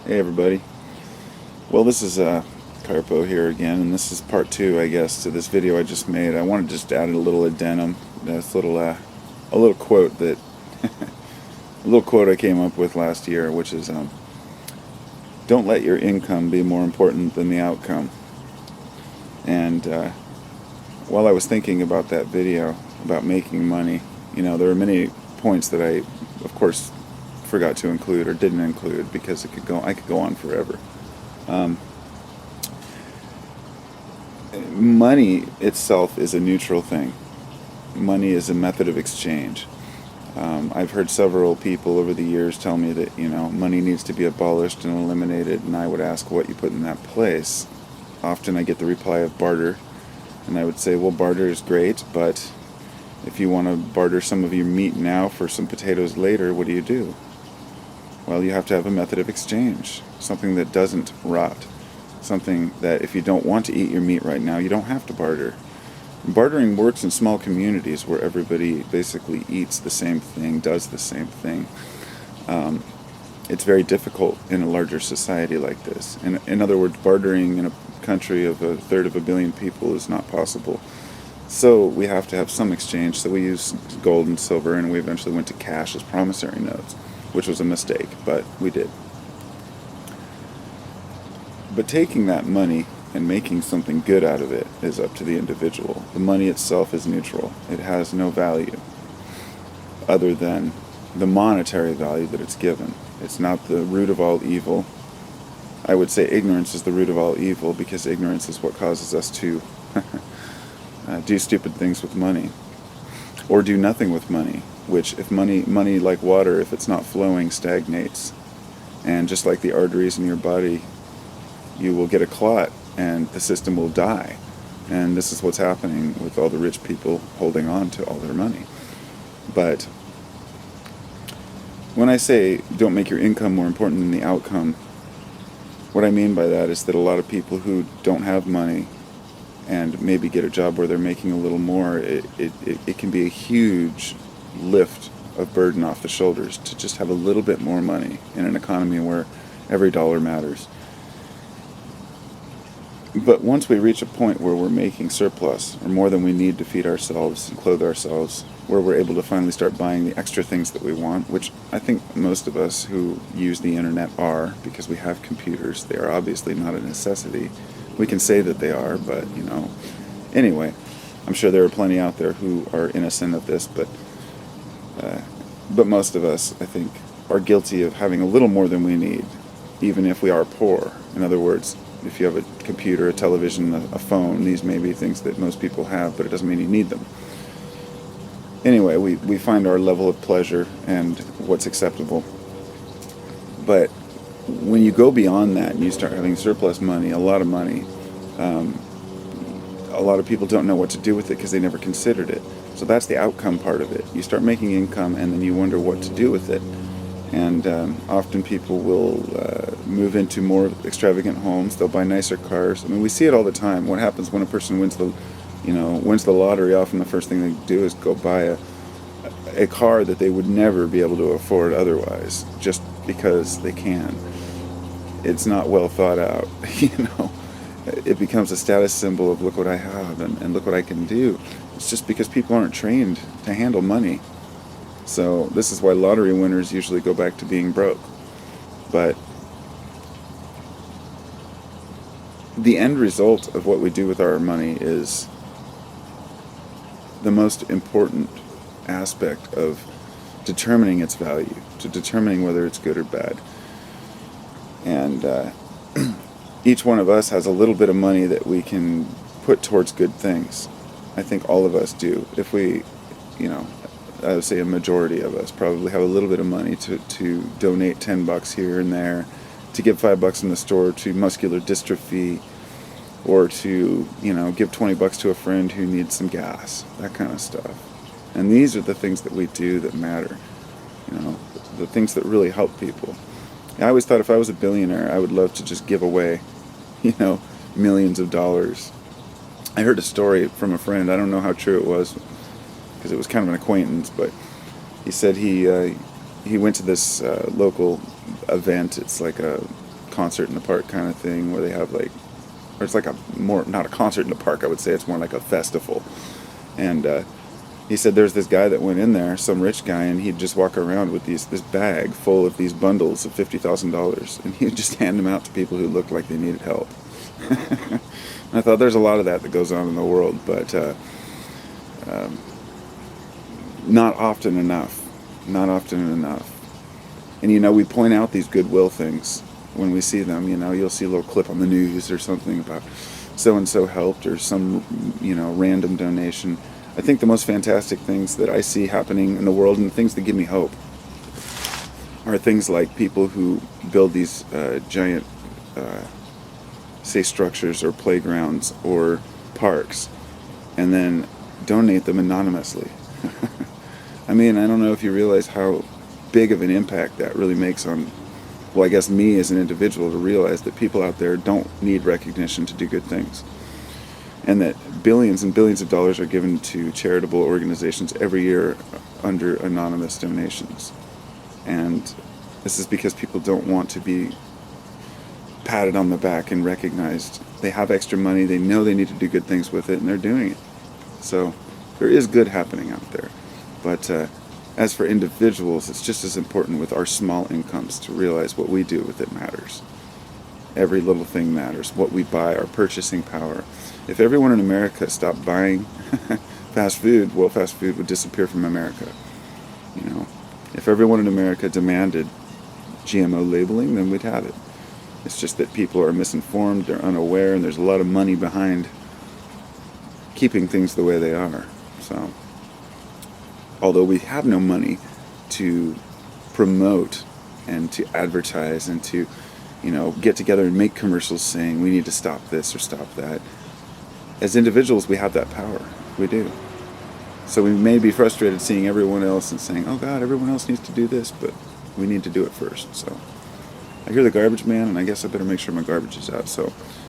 Hey everybody. Well, this is Carpo here again, and this is part two, I guess, to this video I just made. I want to just add a little addendum, this little a little quote that a little quote I came up with last year, which is don't let your income be more important than the outcome. And while I was thinking about that video about making money, there were many points that I, of course, forgot to include or didn't include because I could go on forever. Money itself is a neutral thing. Money is a method of exchange. I've heard several people over the years tell me that, money needs to be abolished and eliminated, and I would ask what you put in that place. Often I get the reply of barter, and I would say, well, barter is great, but if you want to barter some of your meat now for some potatoes later, what do? Well, you have to have a method of exchange, something that doesn't rot, something that if you don't want to eat your meat right now, you don't have to barter. Bartering works in small communities where everybody basically eats the same thing, does the same thing. It's very difficult in a larger society like this. In other words, bartering in a country of a third of a billion people is not possible. So we have to have some exchange. So we use gold and silver, and we eventually went to cash as promissory notes, which was a mistake, but we did. But taking that money and making something good out of it is up to the individual. The money itself is neutral. It has no value other than the monetary value that it's given. It's not the root of all evil. I would say ignorance is the root of all evil because ignorance is what causes us to do stupid things with money or do nothing with money, which if money like water, if it's not flowing, stagnates. And just like the arteries in your body, you will get a clot and the system will die. And this is what's happening with all the rich people holding on to all their money. But when I say don't make your income more important than the outcome, what I mean by that is that a lot of people who don't have money and maybe get a job where they're making a little more, it can be a huge lift of burden off the shoulders to just have a little bit more money in an economy where every dollar matters. But once we reach a point where we're making surplus, or more than we need to feed ourselves and clothe ourselves, where we're able to finally start buying the extra things that we want, which I think most of us who use the internet are, because we have computers. They are obviously not a necessity. We can say that they are, but, Anyway, I'm sure there are plenty out there who are innocent of this, but most of us, I think, are guilty of having a little more than we need, even if we are poor. In other words, if you have a computer, a television, a phone, these may be things that most people have, but it doesn't mean you need them. Anyway, we find our level of pleasure and what's acceptable. But when you go beyond that and you start having surplus money, a lot of money, a lot of people don't know what to do with it because they never considered it. So that's the outcome part of it. You start making income and then you wonder what to do with it. And often people will move into more extravagant homes. They'll buy nicer cars. I mean, we see it all the time. What happens when a person wins the lottery? Often the first thing they do is go buy a car that they would never be able to afford otherwise, just because they can. It's not well thought out, It becomes a status symbol of look what I have and look what I can do. It's just because people aren't trained to handle money. So this is why lottery winners usually go back to being broke. But the end result of what we do with our money is the most important aspect of determining its value, to determining whether it's good or bad. And each one of us has a little bit of money that we can put towards good things. I think all of us do. If we, I would say a majority of us probably have a little bit of money to donate $10 here and there, to give $5 in the store to muscular dystrophy, or to, give $20 to a friend who needs some gas, that kind of stuff. And these are the things that we do that matter, the things that really help people. I always thought if I was a billionaire, I would love to just give away, millions of dollars. I heard a story from a friend. I don't know how true it was, because it was kind of an acquaintance, but he said he went to this local event. It's like concert in the park kind of thing where they have like, or it's like a more, not a concert in the park, I would say it's more like a festival. And he said there's this guy that went in there, some rich guy, and he'd just walk around with this bag full of these bundles of $50,000, and he'd just hand them out to people who looked like they needed help. I thought there's a lot of that goes on in the world, but not often enough. Not often enough. And we point out these goodwill things when we see them. You'll see a little clip on the news or something about so-and-so helped, or some, random donation. I think the most fantastic things that I see happening in the world, and the things that give me hope, are things like people who build these giant, say, structures or playgrounds or parks, and then donate them anonymously. I mean, I don't know if you realize how big of an impact that really makes on, well, I guess me as an individual, to realize that people out there don't need recognition to do good things. And that billions and billions of dollars are given to charitable organizations every year under anonymous donations. And this is because people don't want to be patted on the back and recognized. They have extra money, they know they need to do good things with it, and they're doing it. So there is good happening out there. But as for individuals, it's just as important with our small incomes to realize what we do with it matters. Every little thing matters. What we buy, our purchasing power. If everyone in America stopped buying fast food, well, fast food would disappear from America. If everyone in America demanded GMO labeling, then we'd have it. It's just that people are misinformed, they're unaware, and there's a lot of money behind keeping things the way they are. So, although we have no money to promote and to advertise and to, get together and make commercials saying we need to stop this or stop that, as individuals we have that power. We do. So we may be frustrated seeing everyone else and saying, oh God, everyone else needs to do this, but we need to do it first. So I hear the garbage man, and I guess I better make sure my garbage is out. So